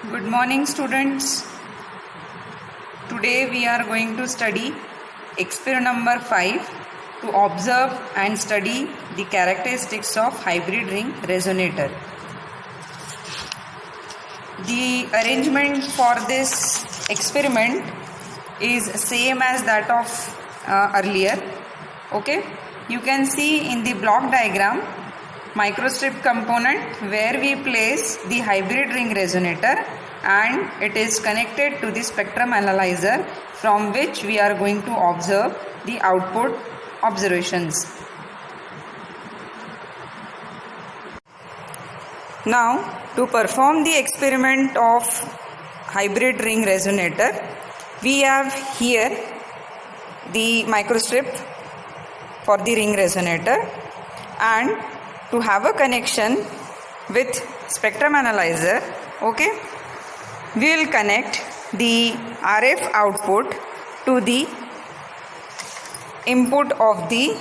Good morning, students. Today we are going to study experiment number 5 to observe and study the characteristics of hybrid ring resonator. The arrangement for this experiment is same as that of earlier. Okay, you can see in the block diagram microstrip component where we place the hybrid ring resonator and it is connected to the spectrum analyzer from which we are going to observe the output observations. Now, to perform the experiment of hybrid ring resonator, we have here the microstrip for the ring resonator, and to have a connection with spectrum analyzer, okay, we will connect the RF output to the input of the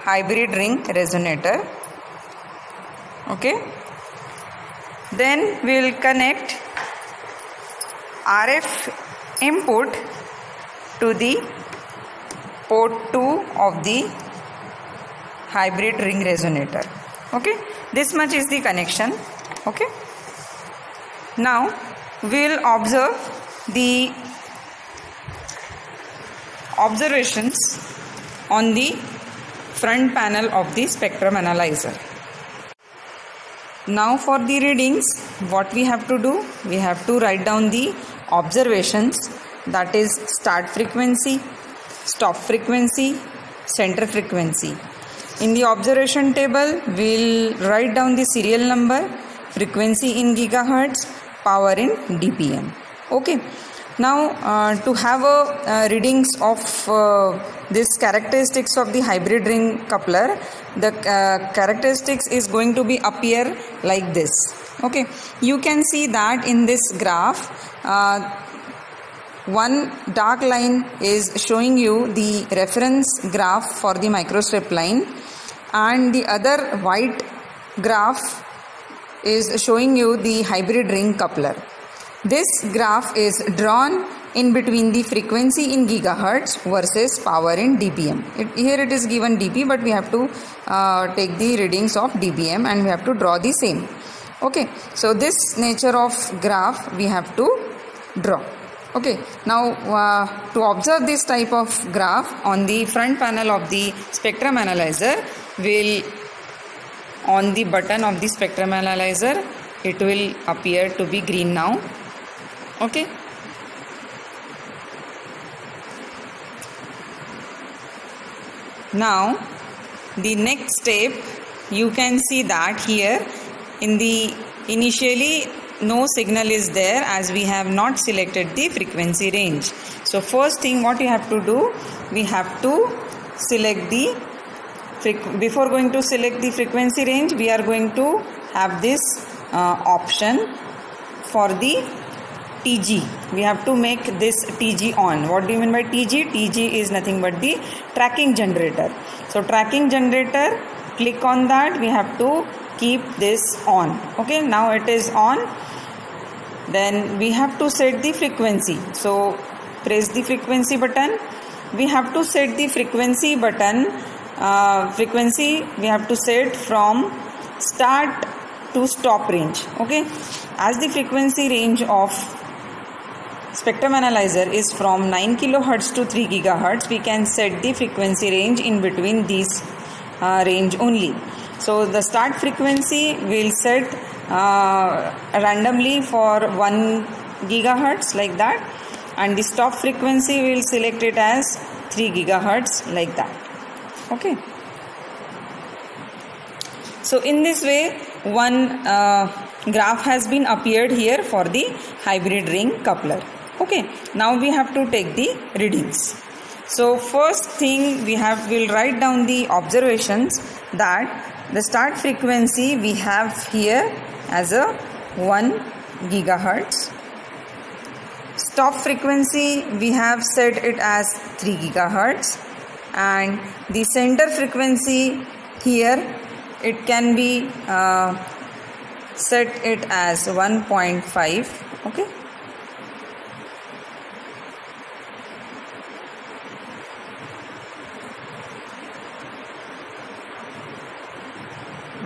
hybrid ring resonator. Okay, then we will connect RF input to the port 2 of the hybrid ring resonator. Okay, this much is the connection. Okay, now we will observe the observations on the front panel of the spectrum analyzer. Now for the readings, what we have to do, we have to write down the observations, that is start frequency, stop frequency, center frequency. In the observation table, we will write down the serial number, frequency in gigahertz, power in dpm. Okay, now to have a readings of this characteristics of the hybrid ring coupler, the characteristics is going to be appear like this. Okay, you can see that in this graph, one dark line is showing you the reference graph for the microstrip line, and the other white graph is showing you the hybrid ring coupler. This graph is drawn in between the frequency in gigahertz versus power in dpm. Here it is given dp, but we have to take the readings of dpm and we have to draw the same. Okay, so this nature of graph we have to draw. Okay, now to observe this type of graph on the front panel of the spectrum analyzer, will on the button of the spectrum analyzer, it will appear to be green now. Okay, now the next step, you can see that here in the initially no signal is there as we have not selected the frequency range. So first thing what you have to do, we have to select the before going to select the frequency range, we are going to have this option for the TG. We have to make this TG on. What do you mean by TG? TG is nothing but the tracking generator. So tracking generator, click on that, we have to keep this on. Okay, now it is on. Then we have to set the frequency. So press the frequency button. We have to set the frequency button. Frequency we have to set from start to stop range. Okay, as the frequency range of spectrum analyzer is from 9 kilohertz to 3 gigahertz, we can set the frequency range in between these range only. So the start frequency will set randomly for 1 gigahertz like that, and the stop frequency will select it as 3 gigahertz like that. Okay, so in this way one graph has been appeared here for the hybrid ring coupler. Okay, now we have to take the readings. So first thing we'll write down the observations, that the start frequency we have here as a 1 gigahertz. Stop frequency we have set it as 3 gigahertz, and the center frequency here it can be set it as 1.5. Okay,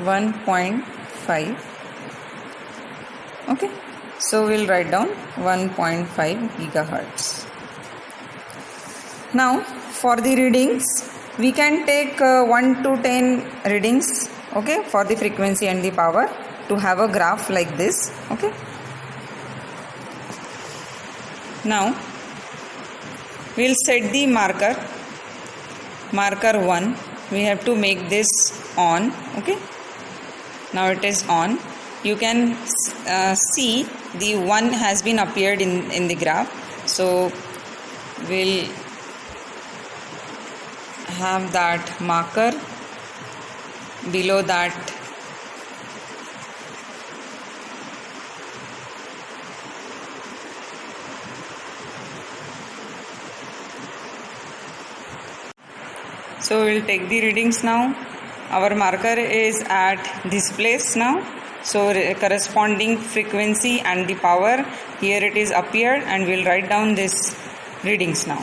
1.5. Okay, so we'll write down 1.5 gigahertz. Now for the readings, we can take 1 to 10 readings, okay, for the frequency and the power, to have a graph like this. Okay, now we'll set the marker 1. We have to make this on. Okay, now it is on. You can see the 1 has been appeared in the graph, so we'll have that marker. Below that so we'll take the readings now. Our marker is at this place now, so corresponding frequency and the power, here it is appeared, and we'll write down this readings now.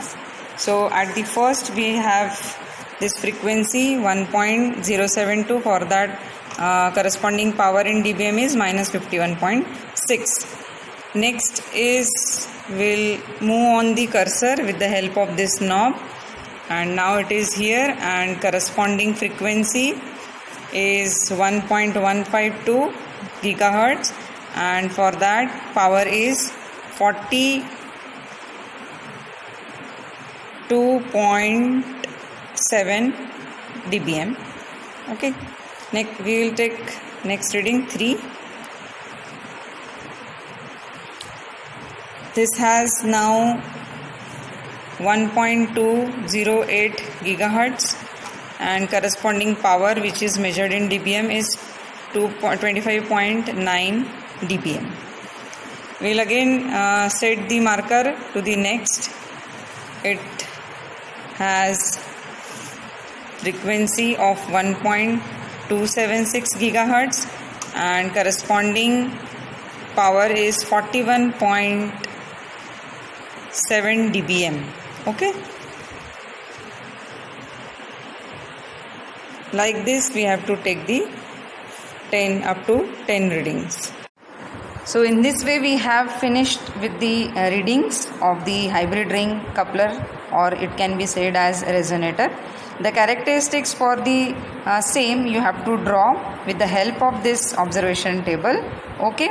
So at the first we have this frequency 1.072, for that corresponding power in dBm is minus 51.6. Next is we'll move on the cursor with the help of this knob, and now it is here, and corresponding frequency is 1.152 gigahertz, and for that power is 42.7 dBm. Okay, next we will take next reading 3. This has now 1.208 gigahertz, and corresponding power which is measured in dBm is 25.9 dBm. We'll again set the marker to the next. It has frequency of 1.276 gigahertz, and corresponding power is 41.7 dBm. Okay, like this we have to take the 10 up to 10 readings. So in this way we have finished with the readings of the hybrid ring coupler, or it can be said as a resonator. The characteristics for the same you have to draw with the help of this observation table. Okay,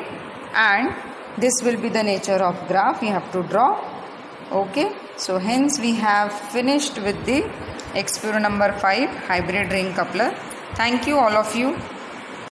and this will be the nature of graph you have to draw. Okay, so hence we have finished with the experiment number 5, hybrid ring coupler. Thank you all of you.